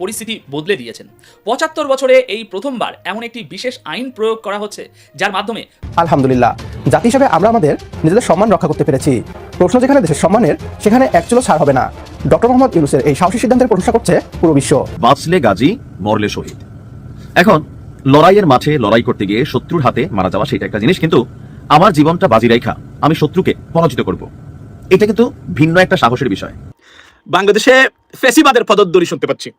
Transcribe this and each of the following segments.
পরিস্থিতি বদলে দিয়েছেন। ৭৫ বছরে এই প্রথমবার এমন একটি বিশেষ আইন প্রয়োগ করা হচ্ছে যার মাধ্যমে আলহামদুলিল্লাহ জাতি হিসেবে আমরা আমাদের নিজেদের সম্মান রক্ষা করতে পেরেছি। প্রশ্ন যেখানে দেশের সম্মানের, সেখানে একচুলো ছাড় হবে না। ডক্টর মোহাম্মদ ইউনূসের এই সাহসী সিদ্ধান্তের প্রশংসা করছে পুরো বিশ্ব। বাঁচলে গাজী, মরলে শহীদ। এখন লড়াইয়ের মাঠে লড়াই করতে গিয়ে শত্রুর হাতে মারা যাওয়া সেটা একটা জিনিস, কিন্তু আমার জীবনটা বাজি রাখা আমি শত্রুকে পরাজিত করব, এটা কিন্তু ভিন্ন একটা সাহসের বিষয়। বাংলাদেশে ফ্যাসিবাদের পদধ্বনি শুনতে পাচ্ছি।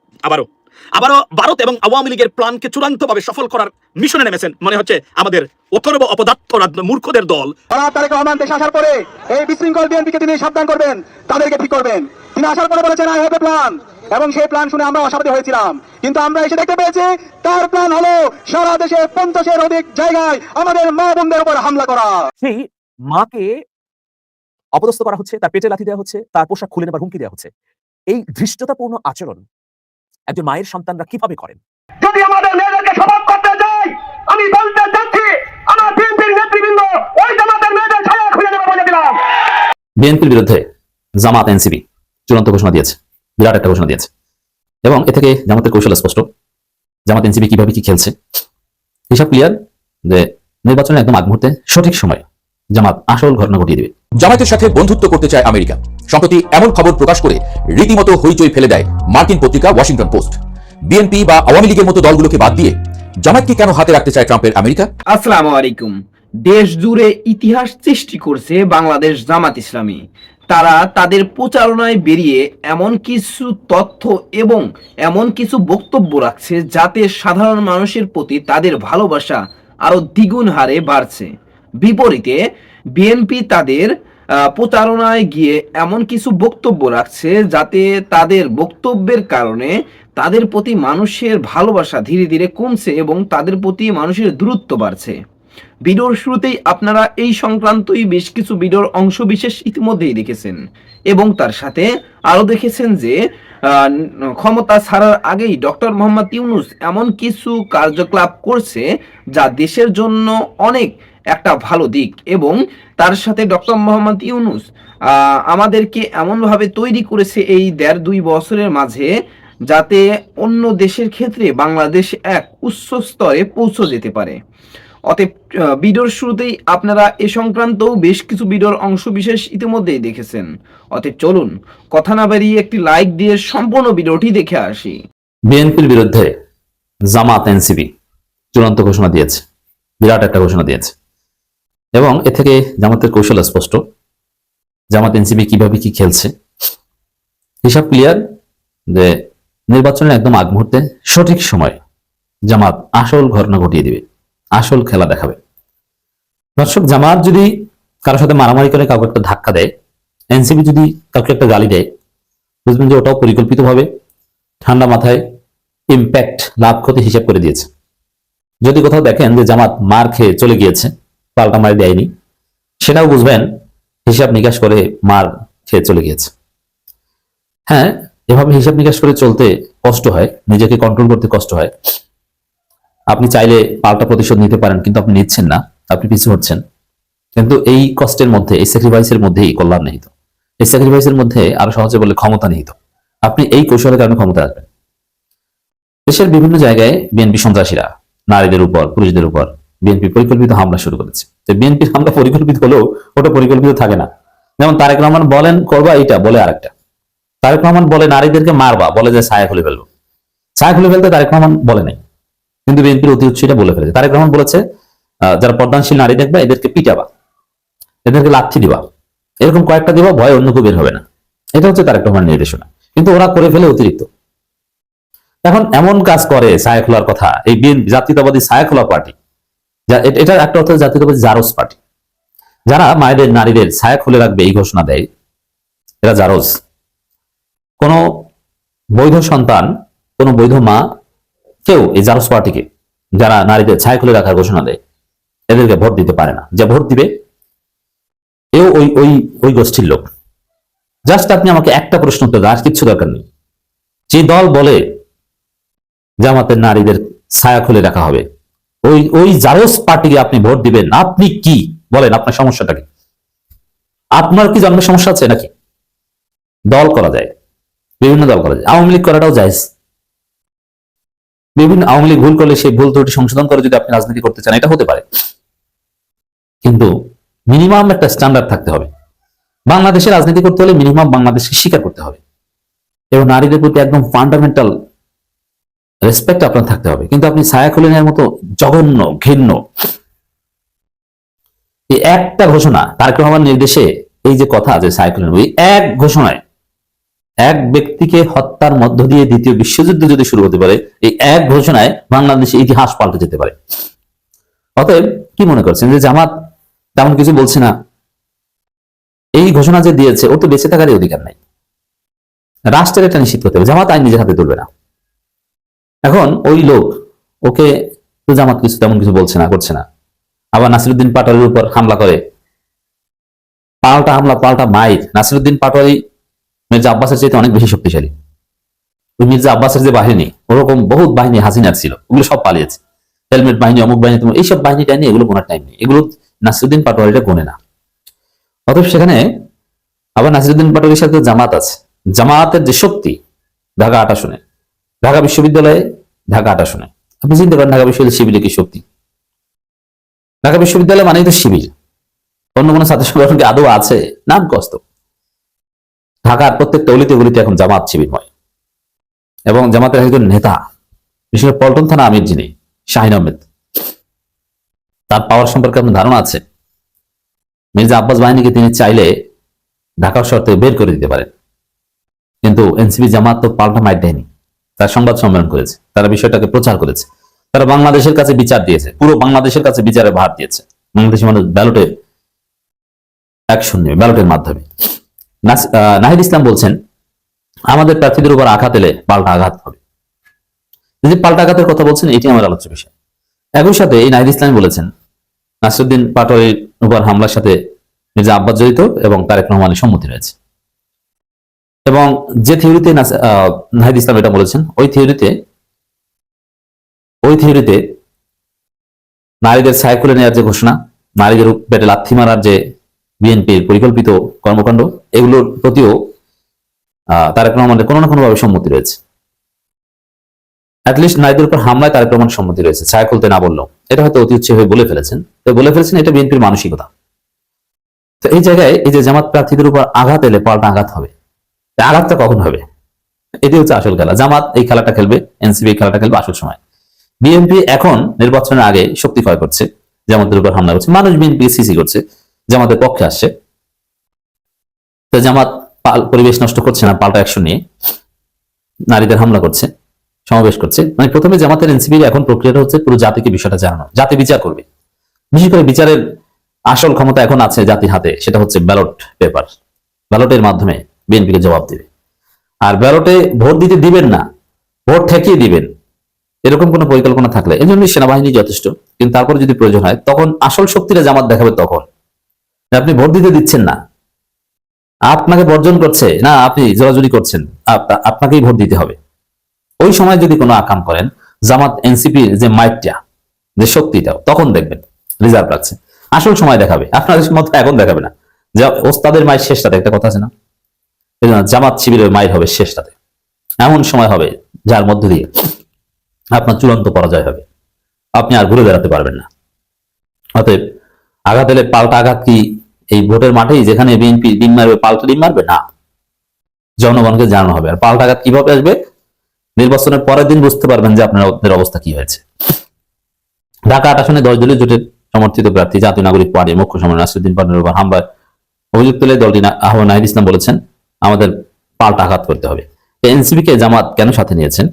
আবারও ভারত এবং আওয়ামী লীগের প্ল্যানকে চূড়ান্তভাবে সফল করার মিশনে নেমেছেন মনে হচ্ছে আমাদের অথর্ব অপদার্থ মূর্খদের দল। তারেক রহমান দেশে আসার পরে এই বিশৃঙ্খল বিএনপিকে তিনি সাবধান করবেন, তাদেরকে ঠিক করবেন। তিনি আসার পরে বলেছেন আই হ্যাভ এ প্ল্যান, এবং সেই প্ল্যান শুনে আমরা আশাবাদী হয়েছিলাম, কিন্তু আমরা এসে দেখতে পেয়েছি তার প্ল্যান হলো সারা দেশে 50-এর অধিক জায়গায় আমাদের মা বোনদের উপর হামলা করা। সেই মাকে অপদস্থ করা হচ্ছে, তার পেটে লাথি দেওয়া হচ্ছে, তার পোশাক খুলে নেবার হুমকি দেওয়া হচ্ছে। এই ধৃষ্টতাপূর্ণ আচরণ একজন মায়ের সন্তানরা কিভাবে করেন? যদি আমাদের মেয়েদেরকে সমাজ করতে যাই, আমি বলতে চাচ্ছি আমার বিএনপির নেতৃবৃন্দ ওই জামাতের মেয়েদের ছায়া খুলে নেবে বলে দিলাম। বিএনপির বিরুদ্ধে জামাত এনসিপি চূড়ান্ত ঘোষণা দিয়েছে, বিরাট একটা ঘোষণা দিয়েছে, এবং এ থেকে জামাতের কৌশল স্পষ্ট। জামাত এনসিপি কিভাবে কি খেলছে হিসাব ক্লিয়ার, যে নির্বাচনের একদম আগ মুহূর্তে সঠিক সময় জামাত আসল ঘটনা ঘটিয়ে দেবে। জামাতের সাথে বন্ধুত্ব করতে চায় আমেরিকা। সম্প্রতি এমন খবর প্রকাশ করে রীতিমতো হইচই ফেলে দেয় মার্কিন পত্রিকা ওয়াশিংটন পোস্ট। বিএনপি বা আওয়ামী লীগের মতো দলগুলোকে বাদ দিয়ে জামাতকে কেন হাতে রাখতে চায় ট্রাম্পের আমেরিকা? আসসালামু আলাইকুম। দেশ জুড়ে ইতিহাস সৃষ্টি করছে বাংলাদেশ জামাত ইসলামী। তারা তাদের প্রচারণায় বেরিয়ে এমন কিছু তথ্য এবং এমন কিছু বক্তব্য রাখছে যাতে সাধারণ মানুষের প্রতি তাদের ভালোবাসা আরো দ্বিগুণ হারে বাড়ছে। বিপরীতে বিএনপি তাদের প্রচারণায় গিয়ে এমন কিছু বক্তব্য রাখছে যাতে তাদের বক্তব্যের কারণে তাদের প্রতি মানুষের ভালোবাসা ধীরে ধীরে কমছে এবং তাদের প্রতি মানুষের দূরত্ব বাড়ছে। ভিডিওর শুরুতেই আপনারা এই সংক্রান্তই বেশ কিছু ভিডিওর অংশ বিশেষ ইতিমধ্যেই দেখেছেন, এবং তার সাথে আরো দেখেছেন যে ক্ষমতা ছাড়ার আগেই ডক্টর মোহাম্মদ ইউনূস এমন কিছু কার্যকলাপ করছে যা দেশের জন্য অনেক একটা ভালো দিক, এবং তার সাথে ডক্টর মোহাম্মদ ইউনূস আমাদেরকে এমনভাবে তৈরি করেছে এই 1.5-2 বছরের মাঝে, যাতে অন্য দেশের ক্ষেত্রে বাংলাদেশ এক উচ্চ স্তরে পৌঁছে যেতে পারে। অতএব ভিডিওর শুরুতেই আপনারা এ সংক্রান্ত বেশ কিছু ভিডিওর অংশ বিশেষ ইতিমধ্যেই দেখেছেন। অতএব চলুন কথা না বাড়িয়ে একটি লাইক দিয়ে সম্পূর্ণ ভিডিওটি দেখে আসি। বিএনপির বিরুদ্ধে জামাত এনসিপি চূড়ান্ত ঘোষণা দিয়েছে, বিরাট একটা ঘোষণা দিয়েছে, এবং এ থেকে জামাতের কৌশল স্পষ্ট। জামাত এনসিপি কিভাবে কি খেলছে হিসাব ক্লিয়ার, যে নির্বাচনের একদম আগ মুহূর্তে সঠিক সময় জামাত আসল ঘটনা ঘটিয়ে দিবে, আসল খেলা দেখাবে। দর্শক, জামাত যদি কারোর সাথে মারামারি করে কাউকে একটা ধাক্কা দেয়, এনসিপি যদি কাউকে একটা গালি দেয়, বুঝবেন যে ওটাও পরিকল্পিতভাবে ঠান্ডা মাথায় ইম্প্যাক্ট লাভ ক্ষতি হিসাব করে দিয়েছে। যদি কোথাও দেখেন যে জামাত মার খেয়ে চলে গিয়েছে, পাল্টা মারি দেয়নি, সেটাও বুঝবেন হিসাব নিকাশ করে মার খেয়ে চলে গিয়েছে। হ্যাঁ, এভাবে হিসাব নিকাশ করে চলতে কষ্ট হয়, নিজেকে কন্ট্রোল করতে কষ্ট হয়। আপনি চাইলে পাল্টা প্রতিশোধ নিতে পারেন, কিন্তু আপনি নিচ্ছেন না, আপনি পিছু হচ্ছেন। কিন্তু এই কষ্টের মধ্যে, এই স্যাক্রিফাইসের মধ্যেই কল্যাণ নিহিত। এই স্যাক্রিফাইসের মধ্যে আরো সহজে বলে ক্ষমতা নিহিত। আপনি এই কৌশলের কারণে ক্ষমতা আসবেন। দেশের বিভিন্ন জায়গায় বিএনপি সন্ত্রাসীরা নারীদের উপর, পুরুষদের উপর বিএনপি পরিকল্পিত হামলা শুরু করেছে। বিএনপির হামলা পরিকল্পিত হলেও ওটা পরিকল্পিত থাকে না। যেমন তারেক রহমান বলেন করবা এইটা, বলে আরেকটা। তারেক রহমান বলে নারীদেরকে মারবা, বলে যে ছায়া খুলে ফেলবো। ছায়া খুলে ফেলতে তারেক রহমান বলে নাই, কিন্তু বিএনপির অতি উৎস এটা বলে ফেলেছে। তারেক রহমান বলেছে যারা পর্দানশীল নারী দেখবা এদেরকে পিটাবা, এদেরকে লাথি দিবা, এরকম কয়েকটা দিবা, ভয় অন্য কেউ বের হবে না। এটা হচ্ছে তারেক রহমানের নির্দেশনা, কিন্তু ওরা করে ফেলে অতিরিক্ত। এখন এমন কাজ করে ছায়া খোলার কথা, এই বিএনপি জাতীয়তাবাদী ছায়া খোলা পার্টি, এটা একটা অর্থ জাতীয়তাবাদী জারজ পার্টি, যারা মায়েদের নারীদের ছায়া খুলে রাখবে এই ঘোষণা দেয়, এরা জারজ। কোন বৈধ সন্তান, কোন বৈধ মা, কেউ এই জারজ পার্টিকে, যারা নারীদের ছায়া খুলে রাখার ঘোষণা দেয়, এদেরকে ভোট দিতে পারে না। যে ভোট দিবে এও ওই গোষ্ঠীর লোক। জাস্ট আপনি আমাকে একটা প্রশ্ন উত্তর দেন, আর কিচ্ছু দরকার নেই। যে দল বলে জামাতের নারীদের ছায়া খুলে রাখা হবে, ওই জারজ পার্টিকে আপনি ভোট দিবেন, আপনি কি বলেন? আপনার সমস্যাটা কি? আপনার কি জন্মের সমস্যা আছে নাকি? দল করা যায়, বিভিন্ন দল করা যায়, আওয়ামী লীগ করাটাও জায়েজ, বিভিন্ন আওয়ামী লীগ ভুল করলে সেই ভুল ত্রুটি সংশোধন করে যদি আপনি রাজনীতি করতে চান, এটা হতে পারে, কিন্তু মিনিমাম একটা স্ট্যান্ডার্ড থাকতে হবে। বাংলাদেশে রাজনীতি করতে হলে মিনিমাম বাংলাদেশকে স্বীকার করতে হবে এবং নারীদের প্রতি একদম ফান্ডামেন্টাল রেসপেক্ট আপনার থাকতে হবে। কিন্তু আপনি ছায়া খুলে নেওয়ার মতো জঘন্য ঘৃণ্য এই একটা ঘোষণা, তারেক রহমান নির্দেশে এই যে কথা আছে ছায়া খুলে নেব, এই এক ঘোষণায় এক ব্যক্তিকে হত্যার মধ্য দিয়ে দ্বিতীয় বিশ্বযুদ্ধ যদি শুরু হতে পারে, এই এক ঘোষণায় বাংলাদেশের ইতিহাস পাল্টে যেতে পারে। অতএব কি মনে করছেন যে জামাত তেমন কিছু বলছে না? এই ঘোষণা যে দিয়েছে, ও তো বেঁচে থাকারই অধিকার নাই। রাষ্ট্রের এটা নিশ্চিত করতে হবে, জামাত আইন নিজের হাতে তুলবে না। এখন ওই লোক, ওকে তো জামাত কিছু তেমন কিছু বলছে না, করছে না। আবার নাসিরউদ্দিন পাটোয়ারির উপর হামলা করে, পাল্টা হামলা, পাল্টা মাইর। নাসিরউদ্দিন পাটোয়ারি মির্জা আব্বাসের চাইতে অনেক বেশি শক্তিশালী। ওই মির্জা আব্বাসের যে বাহিনী, ওরকম বহুত বাহিনী হাসিনার ছিল, ওগুলো সব পালিয়েছে। হেলমেট বাহিনী, অমুক বাহিনী, এইসব বাহিনী টাইনি, এগুলো গোনার টাইম নেই। এগুলো নাসিরউদ্দিন পাটোয়ারিটা গোনে না। অতএব সেখানে আবার নাসিরউদ্দিন পাটোয়ারির সাথে জামাত আছে। জামাতের যে শক্তি, ঢাকা 8 আসনে, ঢাকা বিশ্ববিদ্যালয়ে ঢাকা 8 আসনে, আপনি চিনতে পারেন ঢাকা বিশ্ববিদ্যালয় শিবিরের কি শক্তি। ঢাকা বিশ্ববিদ্যালয় মানেই তো শিবির, অন্য কোনো ছাত্র সংগঠন কি আদৌ আছে? নাম কষ্ট। ঢাকার প্রত্যেকটা অলিতে গলিতে এখন জামাত শিবিরময় এবং জামাতের একজন নেতা, বিশেষ করে পল্টন থানা আমির যিনি, শাহিন আহমেদ, তার পাওয়ার সম্পর্কে আপনার ধারণা আছে? মির্জা আব্বাস বাহিনীকে তিনি চাইলে ঢাকা শহর থেকে বের করে দিতে পারেন, কিন্তু এনসিপি জামাত তো পাল্টা মাইট দেয়নি। তার সংবাদ সম্মেলন করেছে, তারা বিষয়টাকে প্রচার করেছে, তারা বাংলাদেশের কাছে বিচার দিয়েছে, পুরো বাংলাদেশের কাছে বিচারের ভার দিয়েছে। বাংলাদেশের মানুষ ব্যালটে অ্যাকশন নেবে, ব্যালটের মাধ্যমে। নাহিদ ইসলাম বলছেন আমাদের প্রার্থীদের উপর আঘাত এলে পাল্টা আঘাত হবে। যে পাল্টা আঘাতের কথা বলছেন, এটি আমার আলোচ্য বিষয়। একই সাথে এই নাহিদ ইসলাম বলেছেন নাসিরউদ্দিন পাটোয়ারির উপর হামলার সাথে মির্জা আব্বাস জড়িত এবং তারেক রহমানের সম্মতি রয়েছে। এবং যে থিওরিতে নাহিদ ইসলাম এটা বলেছেন, ওই থিওরিতে নারীদের ছায়া খুলে নেওয়ার যে ঘোষণা, নারীদের পেটে লাথি মারার যে বিএনপির পরিকল্পিত কর্মকাণ্ড, এগুলোর প্রতিও তারেক রহমানের কোনো না কোনো ভাবে সম্মতি রয়েছে। অ্যাটলিস্ট নারীদের উপর হামলায় তারেক রহমান সম্মতি রয়েছে, ছায়া খুলতে না বললেও। এটা হয়তো অতি উৎসাহী হয়ে বলে ফেলেছেন, এটা বিএনপির মানসিকতা। তো এই জায়গায় এই যে জামাত প্রার্থীদের উপর আঘাত এলে পাল্টা আঘাত হবে, আঘাতটা কখন হবে? এটি হচ্ছে আসল খেলা। জামাত এই খেলাটা খেলবে, এনসিপি এই খেলাটা খেলবে আসল সময়। বিএনপি এখন নির্বাচনের আগে শক্তি ক্ষয় করছে, জামাতের উপর হামলা করছে, মানুষ বিএনপি সিসি করছে, জামাতের পক্ষে আসছে। তো জামাত পরিবেশ নষ্ট করছে না, পাল্টা অ্যাকশন নিয়ে নারীদের হামলা করছে, সমাবেশ করছে। মানে প্রথমে জামাতের এনসিপির এখন প্রক্রিয়াটা হচ্ছে পুরো জাতিকে বিষয়টা জানানো, জাতি বিচার করবে। বিশেষ করে বিচারের আসল ক্ষমতা এখন আছে জাতির হাতে, সেটা হচ্ছে ব্যালট পেপার। ব্যালটের মাধ্যমে বিএনপিকে জবাব দেবে। আর ব্যালটে ভোট দিতে দিবেন না, ভোট ঠেকিয়ে দিবেন, এরকম কোনো পরিকল্পনা থাকলে, এই জন্য সেনাবাহিনী যথেষ্ট। কিন্তু তারপরে যদি প্রয়োজন হয়, তখন আসল শক্তিটা জামাত দেখাবে। তখন আপনি ভোট দিতে দিচ্ছেন না, আপনাকে বর্জন করছে না, আপনি জোরাজুরি করছেন, আপনাকেই ভোট দিতে হবে। ওই সময় যদি কোনো আকাম করেন, জামাত এনসিপির যে মাইটটা, যে শক্তিটা, তখন দেখবেন রিজার্ভ রাখছে। আসল সময় দেখাবে, আপনাদের মতো এখন দেখাবে না। যে ওস্তাদের মায়ের শেষটাতে একটা কথা আছে না, জামাত শিবিরের মায়ের হবে শেষটাতে। এমন সময় হবে যার মধ্য দিয়ে আপনার চূড়ান্ত পরাজয় হবে, আপনি আর ঘুরে বেড়াতে পারবেন না। অতএব আঘাত এলে পাল্টা আঘাত কি এই ভোটের মাঠেই, যেখানে বিএনপি ডিম মারবে, পাল্টা ডিম মারবে না, জনগণকে জানানো হবে। আর পাল্টা আঘাত কিভাবে আসবে? নির্বাচনের পরের দিন বুঝতে পারবেন যে আপনাদের অবস্থা কি হয়েছে। ঢাকা 8 আসনে 10 দলীয় জোটের সমর্থিত প্রার্থী জাতীয় নাগরিক পার্টির মুখ্য সমন্বয়ক নাসিরউদ্দিন পাটোয়ারির উপর হামলার অভিযোগ তুলে দলটি আহ্বান নাহিদ ইসলাম বলেছেন আমাদের পাল্টা আঘাত করতে হবে। এনসিপি কে জামাত কেন সাথে নিয়েছেন?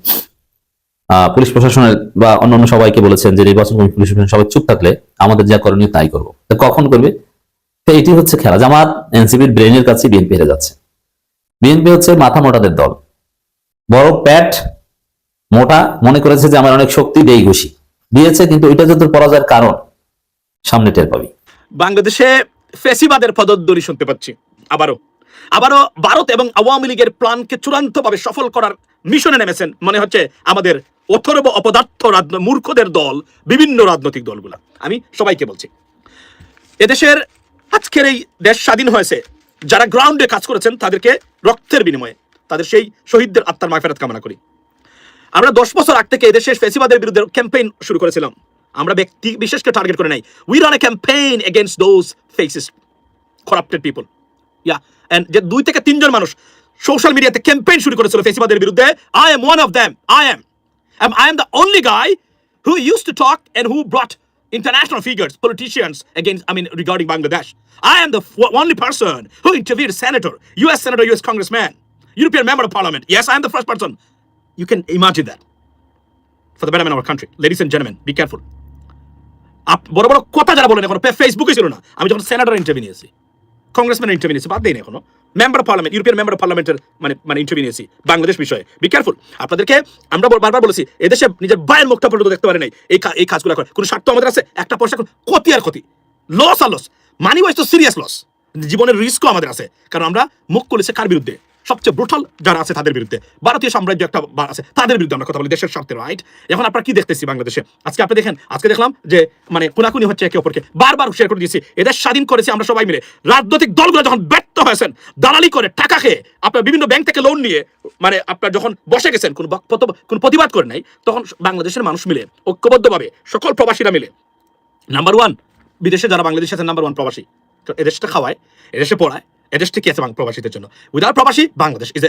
পুলিশ প্রশাসনের বা অন্যান্য সবাইকে বলেছেন যে নির্বাচন কমিশন, পুলিশ প্রশাসন সবাই চুপ থাকলে আমাদের যা করণীয় তাই করবো। তো কখন করবে? তো এটি হচ্ছে খেলা। জামাত এনসিপির ব্রেনের কাছে বিএনপি হেরে যাচ্ছে। বিএনপি হচ্ছে মাথা মোটাদের দল, বড় প্যাট মোটা মনে করেছে যে আমার অনেক শক্তি, দেই ঘুষি দিয়েছে, কিন্তু এটা যত পরাজয়ের কারণ সামনে টের পাবি। বাংলাদেশে ফেসিবাদের পদধ্বনি শুনতে পাচ্ছি। আবারও ভারত এবং আওয়ামী লীগের প্ল্যানকে চূড়ান্তভাবে সফল করার মিশনে নেমেছেন মনে হচ্ছে আমাদের অথর্ব অপদার্থ মূর্খদের দল, বিভিন্ন রাজনৈতিক দলগুলা। আমি সবাইকে বলছি, এদেশের আজকের এই দেশ স্বাধীন হয়েছে, যারা গ্রাউন্ডে কাজ করেছেন তাদেরকে রক্তের বিনিময়ে তাদের সেই শহীদদের আত্মার মাগফিরাত কামনা করি। আমরা 10 বছর আগ থেকে এদেশের ফেসিবাদের বিরুদ্ধে ক্যাম্পেইন শুরু করেছিলাম। আমরা ব্যক্তি বিশেষকে টার্গেট করে নাই। We run a campaign against those fascist corrupted people. Yeah, and যে 2 থেকে 3 জন মানুষ সোশ্যাল মিডিয়াতে ক্যাম্পেইন শুরু করেছিল ফেসিবাদের বিরুদ্ধে। I am one of them. I am the only guy who used to talk and who brought international figures, politicians against, regarding Bangladesh. I am the only person who interviewed senator, US senator, US congressman, European member of parliament. Yes, I am the first person. You can imagine that. For the betterment of our country. Ladies and gentlemen, be careful. বড় বড় কথা যারা বলেন এখন ফেসবুকে ছিল না, আমি যখন সেনেটর ইন্টারভিউ নিয়েছি, কংগ্রেসম্যান ইন্টারভিউ নিয়েছি, বাদ দেই না এখনো, member of parliament, European member of পার্লামেন্টের মানে ইন্টারভিউ নিয়েছি বাংলাদেশ বিষয়ে। Be careful. আপনাদেরকে আমরা বারবার বলেছি, এদেশে নিজের ভাইয়ের মুখটা পর্যন্ত দেখতে পারে নাই এই কাজগুলো করে। কোনো স্বার্থ আমাদের আছে? একটা পয়সা ক্ষতি আর ক্ষতি, লস আর লস, মানি ওয়াইজ তো সিরিয়াস লস, জীবনের রিস্কও আমাদের আছে। কারণ আমরা মুখ খুলেছে কার বিরুদ্ধে? সবচেয়ে ব্রুটাল যারা আছে তাদের বিরুদ্ধে, ভারতীয় সাম্রাজ্য একটা আছে তাদের বিরুদ্ধে আমরা কথা বলি দেশের স্বার্থে, রাইট? এখন আপনারা কি দেখতেছি বাংলাদেশে আজকে? আপনি দেখেন, আজকে দেখলাম যে মানে কোনাকুনি হচ্ছে একে অপরকে, বারবার শেয়ার করে দিয়েছি। এদের স্বাধীন করেছি আমরা সবাই মিলে। রাজনৈতিক দলগুলো যখন ব্যর্থ হয়েছেন, দালালি করে টাকা খেয়ে, আপনার বিভিন্ন ব্যাংক থেকে লোন নিয়ে, মানে আপনার যখন বসে গেছেন, কোন প্রতিবাদ করে নাই, তখন বাংলাদেশের মানুষ মিলে ঐক্যবদ্ধভাবে সকল প্রবাসীরা মিলে, নাম্বার 1 বিদেশে যারা বাংলাদেশের সাথে নাম্বার 1 প্রবাসী, এদেশটা খাওয়ায়, এদেশে পড়ায়, এদেশ থেকে আছে প্রবাসীদের জন্য। উইদাউট প্রবাসী Bangladesh is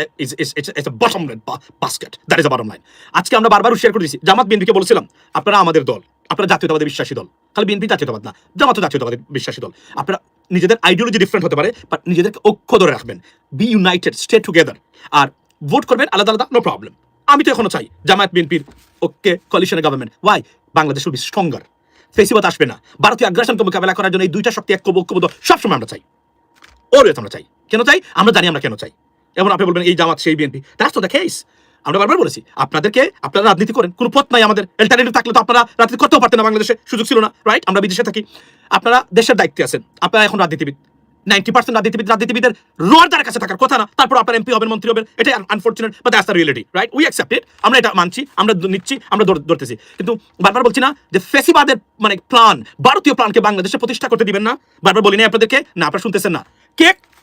a bottom line basket, that is a bottom line. আজকে আমরা বারবার শেয়ার করে দিয়েছি, জামাত বিএনপিকে বলেছিলাম আপনারা আমাদের দল, আপনারা জাতীয়তাবাদী বিশ্বাসী দল। খালি বিএনপি জাতীয়তাবাদ না, জামাতও জাতীয়তাবাদী বিশ্বাসী দল। আপনারা নিজেদের আইডিওলজি ডিফারেন্ট হতে পারে, বাট নিজেদেরকে ঐক্য ধরে রাখবেন, বি ইউনাইটেড, স্টে টুগেদার। আর ভোট করবেন আলাদা আলাদা, নো প্রবলেম। আমি তো এখনো চাই জামাত বিএনপির ওকে কোয়ালিশনের government. Why? Bangladesh will be stronger, ফেসিবাদ আসবে না। ভারতীয় আগ্রাসনকে মোকাবেলা করার জন্য এই দুইটা শক্তি ঐক্যবদ্ধ সবসময় আমরা চাই, অলওয়েজ আমরা চাই। কেন চাই? আমরা জানি আমরা কেন চাই। এবং আপনি বলবেন এই জামাত সেই BNP, that's not the case. আমরা বারবার বলেছি আপনাদেরকে, আপনারা রাজনীতি করেন, কোনো পথ নাই আমাদের। অল্টারনেটিভ থাকলে তো আপনারা রাজনীতি করতেও পারতেন না, বাংলাদেশে সুযোগ ছিল না, রাইট? আমরা বিদেশে থাকি, আপনারা দেশের দায়িত্বে আছেন, আপনারা এখন রাজনীতিবিদ। 90% রাজনীতিবিদের রোয়ার কাছে থাকার কথা না, তারপর আপনারা এমপি হবেন, মন্ত্রী হবেন, এটাই unfortunate, but that's the reality, right? We accept it, আমরা এটা মানছি, আমরা নিচ্ছি, আমরা ধরতেছি। কিন্তু বারবার বলছি না যে ফেসিবাদের মানে প্ল্যান, ভারতীয় প্ল্যানকে বাংলাদেশে প্রতিষ্ঠা করতে দিবেন না। বারবার বলি না আপনাদেরকে, না আপনারা শুনতেছেন না।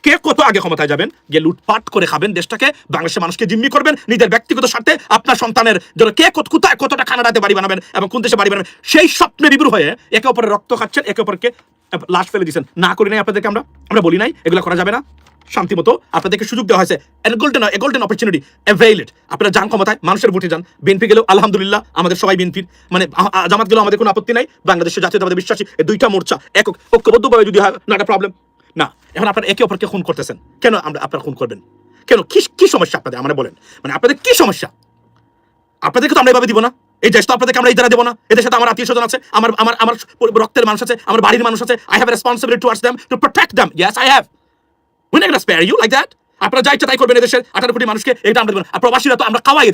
কে কত আগে ক্ষমতায় যাবেন, গিয়ে লুটপাট করে খাবেন দেশটাকে, বাংলাদেশের মানুষকে জিম্মি করবেন নিজের ব্যক্তিগত স্বার্থে, আপনার সন্তানের জন্য কে কোথায় কতটা কানাডাতে বাড়ি বানাবেন এবং কোন দেশে বাড়ি বানাবেন, সেই স্বপ্নে বিভোর হয়ে একে অপরের রক্ত খাচ্ছেন, একে অপরকে লাশ ফেলে দিচ্ছেন। না করি নাই আপনাদেরকে, আমরা বলি নাই এগুলো করা যাবে না। শান্তি মতো আপনাদেরকে সুযোগ দেওয়া হয়েছে, গোল্ডেন অপরচুনিটি, অ্যাভেইল ইট। আপনারা যান ক্ষমতায়, মানুষের ভোটে যান। বিএনপি গেলেও আলহামদুলিল্লাহ আমাদের সবাই বিএনপির, মানে জামাত গেলেও আমাদের কোনো আপত্তি নাই। বাংলাদেশের জাতীয়তাবাদী বিশ্বাসী এই দুইটা মোর্চা ঐক্যবদ্ধভাবে যদি হয়, না প্রবলেম না। এখন আপনারা একে অপরকে খুন করতেছেন কেন? আপনারা খুন করবেন কেন? কি সমস্যা আপনাদের? আমরা বলেন, মানে আপনাদের কি সমস্যা? আপনাদেরকে তো আমরা এভাবে দিব না, এই দেশটা আপনাদেরকে আমরা এই দ্বারা দেবো না। এদের সাথে আমার আত্মীয় স্বজন আছে, আমার রক্তের মানুষ আছে, আমার বাড়ির মানুষ আছে। I have a responsibility towards them, to protect them. Yes I have. We not gonna spare you like that. আপনারা যা ইচ্ছা তাই করবেন এদেশের 18 কোটি মানুষকে, এটা আমরা দেব না। আর প্রবাসীরা তো আমরা খাওয়াই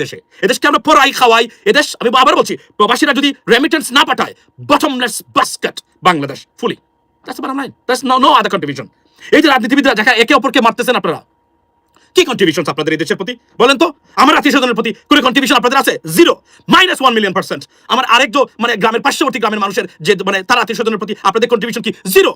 এদেশকে আমরা পড়াই খাওয়াই। এদেশ, আমি আবার বলছি, প্রবাসীরা যদি রেমিটেন্স না পাঠায়, bottomless basket Bangladesh fully. That's the bottom line, that's no other contribution. এই যে রাজনীতিবিদরা যারা একে অপরকে মারতেছেন, আপনারা কি কন্ট্রিবিউশন আপনাদের এই দেশের প্রতি বলেন তো? আমার আত্মীয় স্বজনের প্রতি কোনো কন্ট্রিবিউশন আপনাদের আছে? Zero, -1 million%. আমার আরেকজন মানে গ্রামের পার্শ্ববর্তী গ্রামের মানুষের যে মানে তার আত্মীয় স্বজনের প্রতি আপনাদের কন্ট্রিবিউশন কি? জিরো।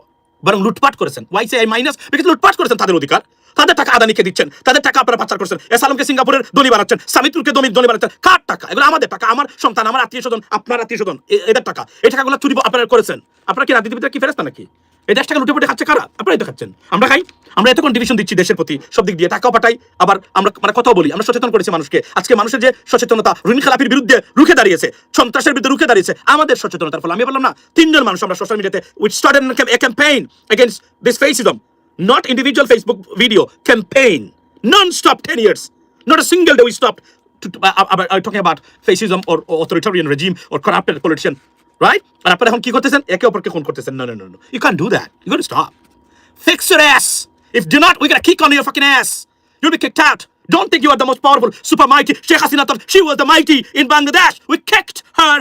বরং লুটপাট করেছেন। Why say I minus? Because লুটপাট করেছেন তাদের অধিকার, তাদের টাকা আদানিকে দিচ্ছেন, তাদের টাকা আপনারা পাচার করছেন। এস আলমকে সিঙ্গাপুরের ধনী বানাচ্ছেন, সামিতুরকে ধনী বানাচ্ছেন। কার টাকা? এগুলো আমাদের টাকা, আমার সন্তান, আমার আত্মীয় স্বজন, আপনার আত্মীয় স্বজন, এদের টাকা। এই টাকাগুলো চুরি আপনারা করেছেন। আপনারা কি রাজনীতিবিদরা কি ফেরেস্তা নাকি? এই দেশটাকে লুটে পুটে খাচ্ছে কারা? আপনারাই তো খাচ্ছেন। আমরা খাই, আমরা এত কন্ট্রিবিউশন দিচ্ছি দেশের প্রতি সব দিক দিয়ে, টাকাও পাঠাই, আবার আমরা মানে কথাও বলি। আমরা সচেতন করেছি মানুষকে। আজকে মানুষের যে সচেতনতা, ঋণ খেলাপির বিরুদ্ধে রুখে দাঁড়িয়েছে, সন্ত্রাসের বিরুদ্ধে রুখে দাঁড়িয়েছে আমাদের সচেতনতার ফলে। আমি বললাম না, 3 জন মানুষ আমরা সোশ্যাল মিডিয়াতে we started a campaign against this fascism, not individual Facebook video, campaign non-stop 10 years, not a single day we stopped talking about fascism or authoritarian regime or corrupted politician. Right? And আপনারা এখন কি করতেছেন? একে অপরকে খুন করতেছেন। No. You can't do that. You got to stop. Fix your ass. If do not, we're gonna kick on your fucking ass. You'll be kicked out. Don't think you are the most powerful, super mighty. Sheikh Hasina thought she was the mighty in Bangladesh. We kicked her,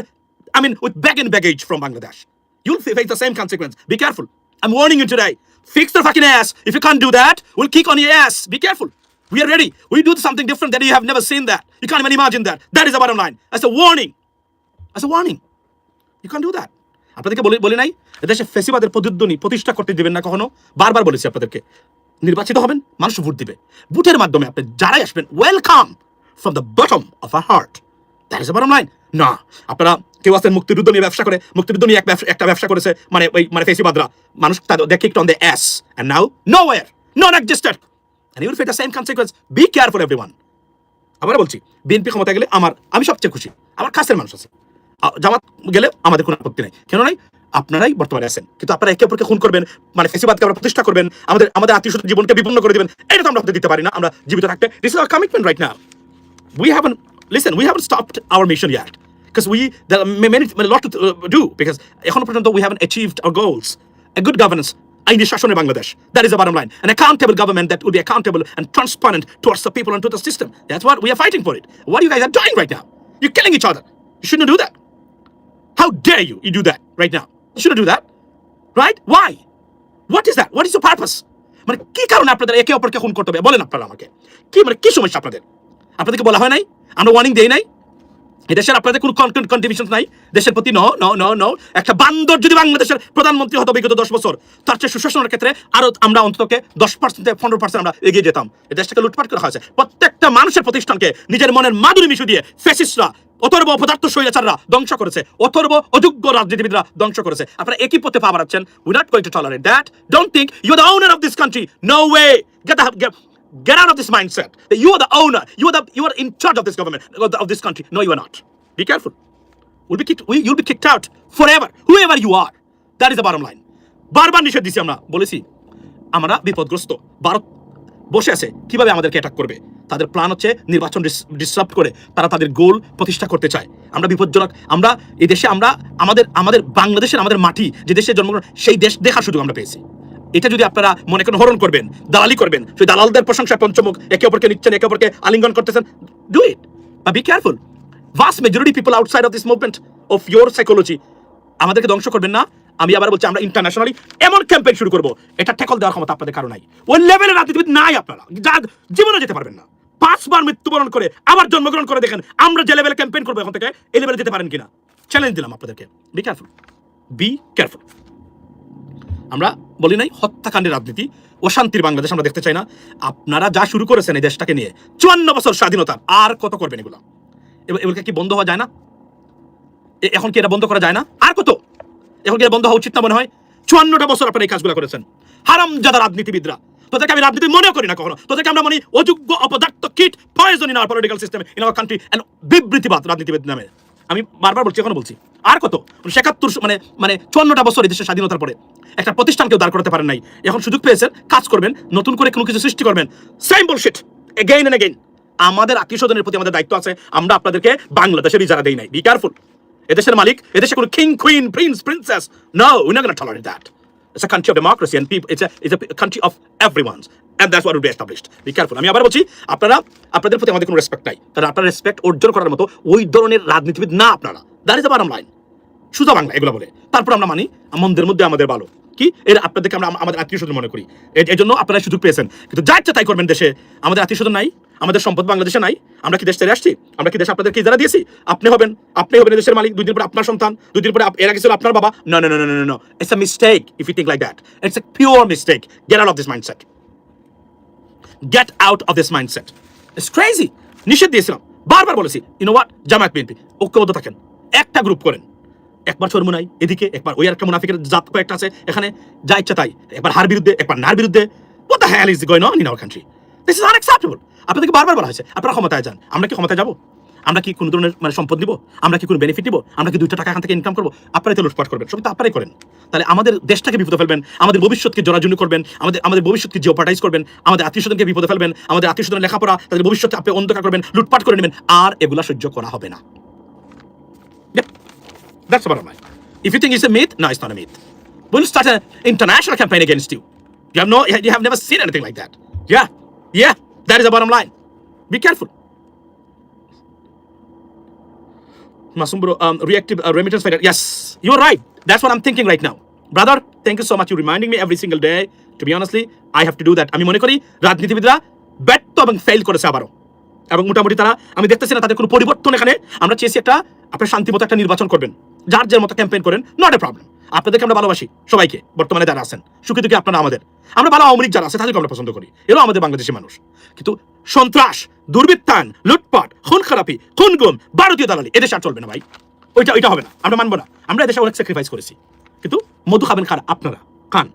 with baggage from Bangladesh. You'll face the same consequence. Be careful. I'm warning you today. Fix the fucking ass. If you can't do that, we'll kick on your ass. Be careful. We are ready. We do something different that you have never seen that. You can't even imagine that. That is the bottom line. That's a warning. That's a warning. You can't do that. আপনাদেরকে বলি নাই এদেশে ফেসিবাদের প্রতিষ্ঠা করতে দিবেন না কখনো। বারবার বলেছি আপনাদেরকে, নির্বাচিত হবেন, মানুষ ভোট দিবে। ভোটের মাধ্যমে আপনি যারাই আসবেন, welcome from the bottom of our heart. That is the bottom line. না, আপনারা কেউ আছেন মুক্তিযুদ্ধ নিয়ে ব্যবসা করে, মুক্তিযুদ্ধ নিয়ে একটা ব্যবসা করেছে, মানে ওই মানে ফেসিবাদরা, মানুষ they kicked on the ass and now nowhere, non existed, and you will face the same consequence. Be careful everyone. আবার বলছি, বিএনপি ক্ষমতা গেলে আমি সবচেয়ে খুশি, আমার কাছের মানুষ আছে। জামাত গেলে আমাদের কোনো আপত্তি নাই, কেন নাই? আপনারাই বর্তমানে আছেন, কিন্তু আপনারা একে অপরকে খুন করবেন, মানে ফেসিবাদকে আমরা প্রতিষ্ঠা করবেন, আমাদের আত্মীয় জীবনকে বিপন্ন করে দিবেন, এটা তো আমরা হতে দিতে পারি না। আমরা জীবিত থাকতে, this is our commitment right now. We haven't stopped our mission yet, because there are many lot to do, because এখনো পর্যন্ত we haven't achieved our goals. A good governance, আইনি শাসনে Bangladesh, that is the bottom line. An accountable government that will be accountable and transparent towards the people and to the system. That's what we are fighting for it. What you guys are doing right now, you're killing each other. You shouldn't do that. How dare you do that right now? You shouldn't do that, right? Why? What is that? What is your purpose? মানে কি কারণে আপনাদের একে অপরকে খুন করতে হবে? বলেন আপনারা আমাকে, কি সমস্যা আপনাদের? আপনাদেরকে বলা হয় নাই? আমরা ওয়ার্নিং দেই নাই? এদেশের আপনাদের কোনো কন্ট্রিবিউশন নাই দেশের প্রতি? নো। একটা বান্দর যদি বাংলাদেশের প্রধানমন্ত্রী হতো বিগত 10 বছর, তার চেয়ে সুশাসনের ক্ষেত্রে আরো আমরা অন্ততকে 10% 15% আমরা এগিয়ে যেতাম। এই দেশটাকে লুটপাট করা হয়েছে, প্রত্যেকটা মানুষের প্রতিষ্ঠানকে নিজের মনের মাধুরী মিশু দিয়ে ফ্যাসিস্টরা, অথর্ব অপদার্থ স্বৈরাচাররা ধ্বংস করেছে, অথর্ব অযোগ্য রাজনীতিবিদরা ধ্বংস করেছে। আপনারা একই পথে পা বাড়াচ্ছেন। We not going to tolerate that. Don't think you are the owner of this country. No way. Get out of this mindset that you are the owner, you are in charge of this government, of this country. No, you are not. Be careful. You'll be kicked out forever, whoever you are. That is the bottom line. বারবার নিষেধ দিছি, আমরা বলেছি আমরা বিপদগ্রস্ত। ভারত বসে আছে কিভাবে আমাদেরকে অ্যাটাক করবে। তাদের প্ল্যান হচ্ছে নির্বাচন ডিসরাপ্ট করে তারা তাদের গোল প্রতিষ্ঠা করতে চায়। আমরা বিপজ্জনক। আমরা এই দেশে আমাদের বাংলাদেশের, আমাদের মাটি, যে দেশে জন্মগ্রহণ, সেই দেশ দেখার সুযোগ আমরা পেয়েছি। এটা যদি আপনারা মনে করেন হরণ করবেন, দালালি করবেন, সেই দালালদের প্রশংসায় পঞ্চমুখ, একে অপরকে নিচ্ছেন, একে অপরকে আলিঙ্গন করতেছেন, do it, but be careful. Vast majority people outside of this movement of your psychology আমাদেরকে ধ্বংস করবেন না। আমি আবার বলছি, আমরা ইন্টারন্যাশনালি এমন ক্যাম্পেইন শুরু করবো, এটা ট্যাকল দেওয়ার ক্ষমতা আপনাদের কারো নাই। ওই লেভেলের রাজনীতিবিদ নাই আপনারা, যা জীবনে যেতে পারবেন না। 5 বার মৃত্যুবরণ করে আবার জন্মগ্রহণ করে দেখেন আমরা যে লেভেলে ক্যাম্পেইন করবো এখন থেকে, এই লেভেলে যেতে পারেন কিনা। চ্যালেঞ্জ দিলাম আপনাদেরকে। Be careful, be careful. আমরা বলি নাই হত্যাকাণ্ডের রাজনীতি, অশান্তির বাংলাদেশ আমরা দেখতে চাই না। আপনারা যা শুরু করেছেন এই দেশটাকে নিয়ে, 54 বছর স্বাধীনতা, আর কত করবেন এগুলো? এগুলো কি বন্ধ হওয়া যায় না? এখন কি এটা বন্ধ করা যায় না? আর কত? এখন কি এটা বন্ধ হওয়া উচিত না মনে হয়? 54টা বছর আপনারা এই কাজগুলো করেছেন। হারামজাদা রাজনীতিবিদরা, তোদেরকে আমি রাজনীতি মনেও করি না কখনো। তোদেরকে আমরা মনে অযোগ্য, অপদার্থ, কিট, poison in our political system, in our country, and বিবৃতিবাদ রাজনীতিবিদ নামে। আমি বারবার বলছি, এখনো বলছি, আর কত? ৭১ মানে 54টা বছর এই দেশের স্বাধীনতার পরে একটা প্রতিষ্ঠানকেও দাঁড় করাতে পারেন নাই। এখন সুযোগ পেয়েছেন, কাজ করবেন, নতুন করে কোনো কিছু সৃষ্টি করবেন। Same bullshit again and again. আমাদের আত্মীয়স্বজনের প্রতি আমাদের দায়িত্ব আছে। আমরা আপনাদেরকে বাংলাদেশের ইজারা দেই নাই। Be careful. এদেশের মালিক, এদেশে কোনো king, queen, prince, princess, no, we not gonna tolerate that. It's a country of democracy and people. It's a country of everyone's, and that's what will be established. Be careful. আমি আবার বলছি, আপনাদের প্রতি আমাদের কোনো রেসপেক্ট নাই, কারণ আপনারা রেসপেক্ট অর্জন করার মতো ওই ধরনের রাজনীতিবিদ না আপনারা। That is the bottom line. সুজা বাংলা এগুলো বলে, তারপর আমরা মানি মন্দের মধ্যে আমাদের ভালো কি, এর আপনাদেরকে আমরা আমাদের আত্মীয় স্বজন মনে করি। এর জন্য আপনারা সুযোগ পেয়েছেন, কিন্তু যা ইচ্ছা তাই করবেন। দেশে আমাদের আত্মীয় স্বজন নাই, আমাদের সম্পদ বাংলাদেশে নাই। আমরা কি দেশ ছেড়ে আসছি? আমরা কি দেশ আপনাদেরকে ইজারা দিয়েছি? আপনি হবেন দেশের মালিক, 2 দিন পরে আপনার সন্তান, 2 দিন পরে এর আগে ছিল আপনার বাবা। No. It's a mistake if you think like that. It's a pure mistake. Get out of this mindset. Get out of this mindset. It's crazy. নিষেধ দিয়েছিলাম, বারবার বলেছি, you know what, Jamaat BNP ঐক্যবদ্ধ থাকেন, একটা গ্রুপ করেন। একবার চরমুনাই এদিকে, একবার ওই একটা মুনাফিকের জাত কয়েকটা আছে এখানে, যা ইচ্ছা তাই, একবার হার বিরুদ্ধে, একবার নার বিরুদ্ধে। What the hell is going on in our country? This is unacceptable. আপনাদেরকে বারবার বলা হয়েছে আপনারা ক্ষমতায় যান। আমরা কি ক্ষমতায় যাবো? আমরা কি কোনো ধরনের সম্পদ নিব? আমরা কি কোনো বেনিফিট নিব? আমরা কি 2টা টাকা এখান থেকে ইনকাম করবো? আপনারাই তো লুটপাট করবেন, সব তো আপনারাই করেন। তাহলে আমাদের দেশটাকে বিপদে ফেলবেন, আমাদের ভবিষ্যৎকে জরাজীর্ণ করবেন, আমাদের ভবিষ্যৎকে জিওপার্টাইজ করবেন, আমাদের আত্মীয়স্বজনকে বিপদে ফেলবেন, আমাদের আত্মীয়স্বজনের লেখাপড়া, তাদের ভবিষ্যৎকে আপনি অন্ধকার করবেন, লুটপাট করে নেবেন। আর এগুলা সহ্য করা হবে না। That's the bottom line. If you think it's a myth, no, it's not a myth. We'll start an international campaign against you. You have never seen anything like that. Yeah, that is the bottom line. Be careful. Masum bro, reactive remittance fighter. Yes, you're right. That's what I'm thinking right now. Brother, thank you so much. You're reminding me every single day. To be honestly, I have to do that. আমি মনে করি রাজনীতিবিদরা ব্যর্থ এবং fail করেছে আবারও, এবং মোটামুটি তারা, আমি দেখতেছি না তাদের কোনো পরিবর্তন এখানে। আমরা চেয়েছি আপনার শান্তিমতো একটা নির্বাচন করবেন, যার যার মতো ক্যাম্পেইন করেন, নট এ প্রবলেম। আপনাদেরকে আমরা ভালোবাসি সবাইকে, বর্তমানে যারা আছেন সুখী দুঃখী আপনারা আমাদের। আমরা ভালো আওয়ামী লীগ যারা আছে তাদেরকে আমরা পছন্দ করি, এরাও আমাদের বাংলাদেশি মানুষ। কিন্তু সন্ত্রাস, দুর্বৃত্তায়ন, লুটপাট, খুন খারাপি, খুন গুম, ভারতীয় দালালি এদেশে আর চলবে না ভাই। ওইটা হবে না, আমরা মানবো না। আমরা এদেশে অনেক স্যাক্রিফাইস করেছি, কিন্তু মধু খাবেন খান আপনারা, খান,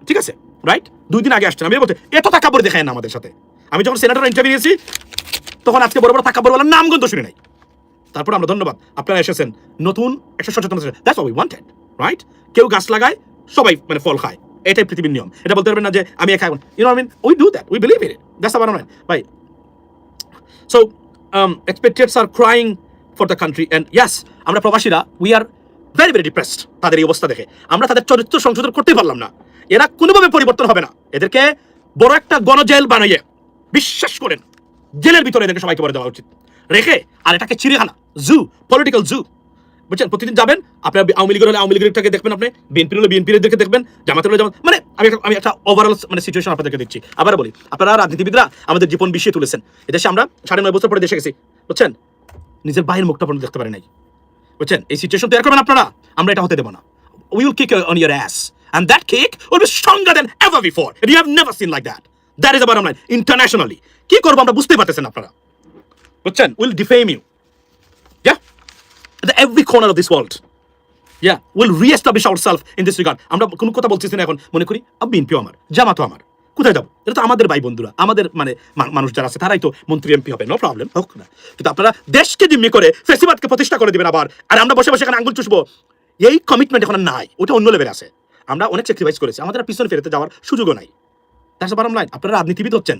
ঠিক আছে, রাইট? 2 দিন আগে আসছেন, আমি বলতে এত টাকা পরে দেখায় না আমাদের সাথে। আমি যখন সেনেটর ইন্টারভিউ নিয়েছি তখন আজকে বড় বড় টাকা পরে বলার নামগন্ধ শুনি নাই। তারপর আমরা ধন্যবাদ, আপনারা এসেছেন, নতুন একটা সচেতনতা। That's what we wanted, right? কেউ গাছ লাগায়, সবাই মানে ফল খায়, এটাই পৃথিবীর নিয়ম। এটা বলতে পারবেন না যে আমি একা, you know I mean, we do that, we believe in it, that's our own ভাই। So expats are crying for the country, and yes, আমরা প্রবাসীরা we are very very depressed তাদের এই অবস্থা দেখে। আমরা তাদের চরিত্র সংশোধন করতেই পারলাম না। এরা কোনোভাবে পরিবর্তন হবে না। এদেরকে বড় একটা গণজেল বানাইয়ে, বিশ্বাস করেন, জেলের ভিতরে এদেরকে সবাইকে ভরে দেওয়া উচিত রেখে, আর এটাকে চিড়িয়াখানা, জু, পলিটিক্যাল জু, বুঝছেন? প্রতিদিন যাবেন, আপনার আওয়ামী লীগের হলে আওয়ামী লীগেরটাকে দেখবেন, আপনি বিএনপির হলে বিএনপির দিকে দেখবেন, জামাতের হলে জামাত, মানে আমি একটা ওভারঅল মানে সিচুয়েশন আপনাদেরকে দিচ্ছি। আবার বলি, আপনারা রাজনীতিবিদরা আমাদের জীবন বিষিয়ে তুলেছেন। এদেশে আমরা 9.5 বছর পরে দেশে গেছি, বুঝছেন? নিজের ভাইয়ের মুখটা পর্যন্ত দেখতে পারে নাই, বুঝছেন? এই সিচুয়েশন তৈরি করবেন আপনারা, আমরা এটা হতে দেব না। We will kick on your ass, and that kick will be stronger than ever before, and you have never seen like that. That is the bottom line. Internationally কি করবো আমরা বুঝতে পারতেছেন আপনারা, বুঝছেন? We'll defame you, yeah, at every corner of this world, yeah, we'll re-establish ourselves in this regard. আমরা কোন কথা বলতেছি না এখন, মনে করি বিএনপিও আমার, জামাতও আমার, কোথায় যাবো? এটা তো আমাদের ভাই বন্ধুরা, আমাদের মানে মানুষ যারা আছে তারাই তো মন্ত্রী এমপি হবে, নো প্রবলেম, হোক না। কিন্তু আপনারা দেশকে জিম্মি করে ফেসিবাদকে প্রতিষ্ঠা করে দিবেন আবার, আর আমরা বসে বসে এখানে আঙ্গুল চুষবো, এই কমিটমেন্ট এখন নাই, ওটা অন্য লেভেল আছে। আমরা অনেক স্যাক্রিফাইস করেছি, আমাদের পিছনে ফেরতে যাওয়ার সুযোগও নাই। That's the bottom line. আপনারা রাজনীতিবিদ হচ্ছেন,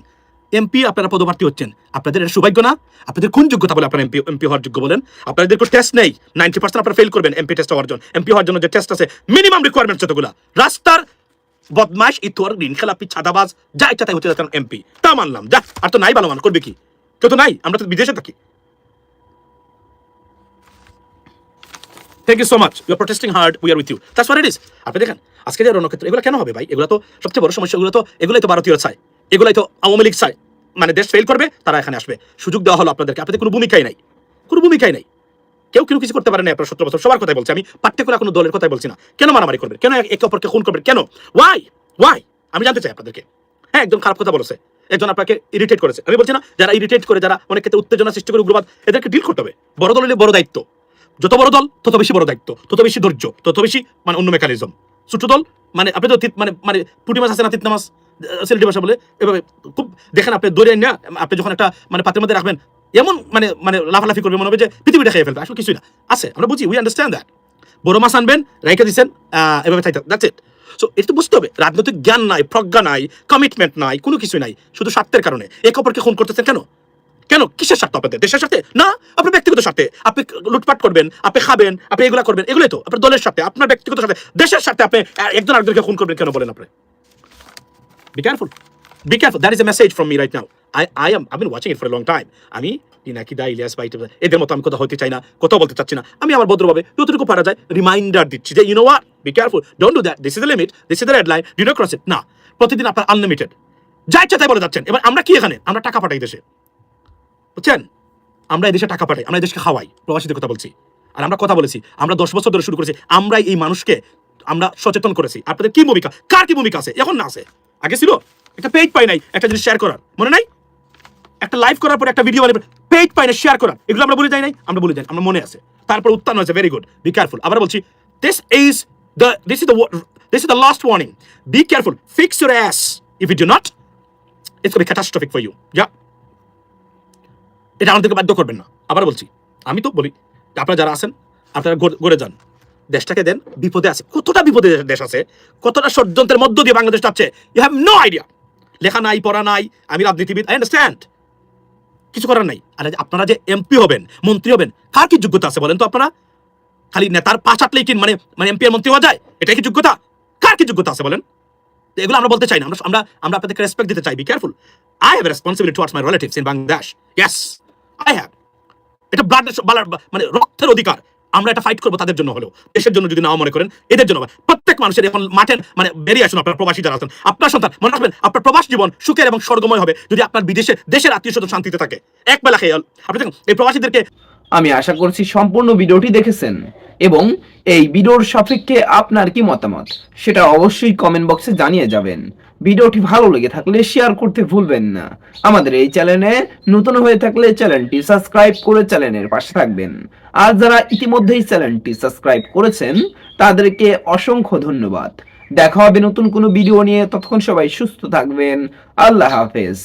এমপি আপনারা পদপ্রার্থী হচ্ছেন, আপনাদের এটা সৌভাগ্য না? আপনাদের কোন যোগ্যতা বলে আপনারা এমপি হওয়ার যোগ্য বলেন? আপনাদের কোনো টেস্ট নেই, 90% আপনারা ফেল করবেন এমপি টেস্ট হওয়ার জন্য। এমপি হওয়ার জন্য যে টেস্ট আছে, মিনিমাম রিকোয়ারমেন্ট যতগুলা, রাস্তার বদমাশ, ইতর, ঋণ খেলাপি, ছাদাবাজ, যা ইচ্ছা তাই হতে যাচ্ছেন এমপি, তা মানলাম, যা, আর তো নাই ভালো মান, করবে কি? কেউ তো নাই, আমরা তো বিদেশে থাকি। Thank you so much. You are protesting hard. We are with you. That's what it is. আপনি দেখেন আজকে যে রণক্ষেত্র, এগুলো কেন হবে ভাই? এগুলো তো সবচেয়ে বড় সমস্যা। এগুলোই তো ভারতীয় চায়, এগুলাই তো আওয়ামী লীগ চায়, মানে দেশ ফেল করবে তারা এখানে আসবে। সুযোগ দেওয়া হলো আপনাদেরকে, আপনাদের কোনো ভূমিকাই নাই, কোনো ভূমিকাই নাই। কেউ কিছু করতে পারে না আপনার 17 বছর। সবার কথাই বলছি আমি, পার্টিকুলার কোনো দলের কথাই বলছি না। কেন মারামারি করবে? কেন একে অপরকে খুন করবে? কেন? ওয়াই? আমি জানতে চাই আপনাদেরকে। হ্যাঁ, একজন খারাপ কথা বলেছে, একজন আপনাকে ইরিটেট করেছে। আমি বলছি না, যারা ইরিটেট করে, যারা অনেক ক্ষেত্রে উত্তেজনা সৃষ্টি করে, উগ্রবাদ, এদেরকে ডিল করতে হবে। বড় দলের বড় দায়িত্ব, যত বড় দল তত বেশি বড় দায়িত্ব, তত বেশি ধৈর্য, তত বেশি মানে অন্য মেকানিজম। ছোট দল মানে আপনি তো মানে পুঁটি মাছ আছে না, তিতনা মাছ সিলেটি ভাষা বলে, এভাবে খুব দেখেন আপনি দৌড়ে না, আপনি যখন একটা মানে পাত্রের মধ্যে রাখবেন, এমন মানে লাফালাফি করবে, মনে হবে যে পৃথিবীটা খেয়ে ফেলবে। আসলে কিছুই না, আছে, আমরা বুঝি, উই আন্ডারস্ট্যান্ড দ্যাট। বড় মাছ আনবেন, রাইখে দিচ্ছেন, এভাবে থাকতে, দ্যাটস ইট। সো এটা তো বুঝতে হবে, রাজনৈতিক জ্ঞান নাই, প্রজ্ঞা নাই, কমিটমেন্ট নাই, কোনো কিছুই নাই, শুধু স্বার্থের কারণে একে অপরকে খুন করতেছেন। কেন? কিসের স্বার্থ আপনাদের? দেশের স্বার্থে না, আপনার ব্যক্তিগত স্বার্থে। আপনি লুটপাট করবেন, আপনি খাবেন, আপনি এগুলা করবেন, এগুলোই তো আপনার দলের স্বার্থে, আপনার ব্যক্তিগত স্বার্থে, দেশের স্বার্থে আপনি একজন আরেকজনকে খুন করবেন কেন বলেন? আপনি be careful, be careful. That is a message from me right now. I've been watching it for a long time. আমি পিনাকিদা, ইলিয়াস ভাই, এদের মতো আমি কথা হইতে চাই না, কথা বলতে চাচ্ছি না। আমি আমার ভদ্রভাবে যতটুকু পারা যায় রিমাইন্ডার দিচ্ছি যে, you know what, be careful, don't do that, this is the limit, this is the red line, do not cross it. না, প্রতিদিন আপনার আনলিমিটেড যা ইচ্ছা তাই বলে যাচ্ছেন। এবার আমরা কি এখানে? আমরা টাকা পাঠাই দেশে, বুঝছেন? আমরা এই দেশে টাকা পাঠাই, আমরা এই দেশকে খাওয়াই, প্রবাসীদের কথা বলছি। আর আমরা কথা বলেছি, আমরা 10 বছর ধরে শুরু করেছি, আমরাই এই মানুষকে আমরা সচেতন করেছি। আপনাদের কি ভূমিকা, কার কি ভূমিকা আছে? এখন না আছে, আগে ছিল। একটা পেজ পাই নাই একটা জিনিস শেয়ার করার, মনে নাই? একটা লাইভ করার পরে একটা ভিডিও বানিয়ে পেজ পাই না শেয়ার করার, এগুলো আমরা বলে যাই নাই? আমরা বলে যাই, আমরা মনে আছে। তারপর উত্থান হয়েছে, ভেরি গুড, বি কেয়ারফুল। আবার বলছি, this is the last warning. Be careful, fix your ass. If you do not, it's going to be catastrophic for you. Yeah, এটা আমাদেরকে বাধ্য করবেন না। আবার বলছি, আমি তো বলি, আপনারা যারা আছেন আপনারা গড়ে যান, দেশটাকে দেন। বিপদে আছে, কতটা বিপদে দেশ আছে, কতটা ষড়যন্ত্রের মধ্য দিয়ে বাংলাদেশ যাচ্ছে, ইউ হ্যাভ নো আইডিয়া। লেখা নাই, পড়া নাই, আমি রাজনীতিবিদ, আই আন্ডারস্ট্যান্ড, কিছু করার নাই। আর আপনারা যে এমপি হবেন, মন্ত্রী হবেন, কার কি যোগ্যতা আছে বলেন তো? আপনারা খালি নেতার পাশ হাঁটলেই কি মানে এমপি আর মন্ত্রী হওয়া যায়? এটাই কি যোগ্যতা? কার কি যোগ্যতা আছে বলেন? এগুলো আমরা বলতে চাই না, আমরা আপনাদেরকে রেসপেক্ট দিতে চাই। Be careful, I have a responsibility towards my relatives in Bangladesh. Yes, I have. এটা ব্লাড মানে রক্তের অধিকার, আমরা এটা ফাইট করবো তাদের জন্য হলেও, দেশের জন্য যদি নাও মনে করেন, এদের জন্য। প্রত্যেক মানুষের এখন মাঠে মানে বেরিয়ে আসুন, আপনার প্রবাসী যারা আছেন, আপনার সন্তান, মনে রাখবেন আপনার প্রবাস জীবন সুখের এবং স্বর্গময় হবে যদি আপনার দেশের আত্মীয় স্বজন শান্তিতে থাকে। এক বেলা খেয়ে আপনি দেখুন এই প্রবাসীদেরকে। আমি আশা করছি সম্পূর্ণ ভিডিওটি দেখেছেন। এবং এই ভিডিওর সাপেক্ষে আপনার কি মতামত সেটা অবশ্যই কমেন্ট বক্সে জানিয়ে যাবেন। ভিডিওটি ভালো লেগে থাকলে শেয়ার করতে ভুলবেন না। আমাদের এই চ্যানেলে নতুন হয়ে থাকলে চ্যানেলটি সাবস্ক্রাইব করে চ্যানেলের পাশে থাকবেন। আর যারা ইতিমধ্যেই চ্যানেলটি সাবস্ক্রাইব করেছেন তাদেরকে অসংখ্য ধন্যবাদ। দেখা হবে নতুন কোনো ভিডিও নিয়ে, ততক্ষণ সবাই সুস্থ থাকবেন। আল্লাহ হাফেজ।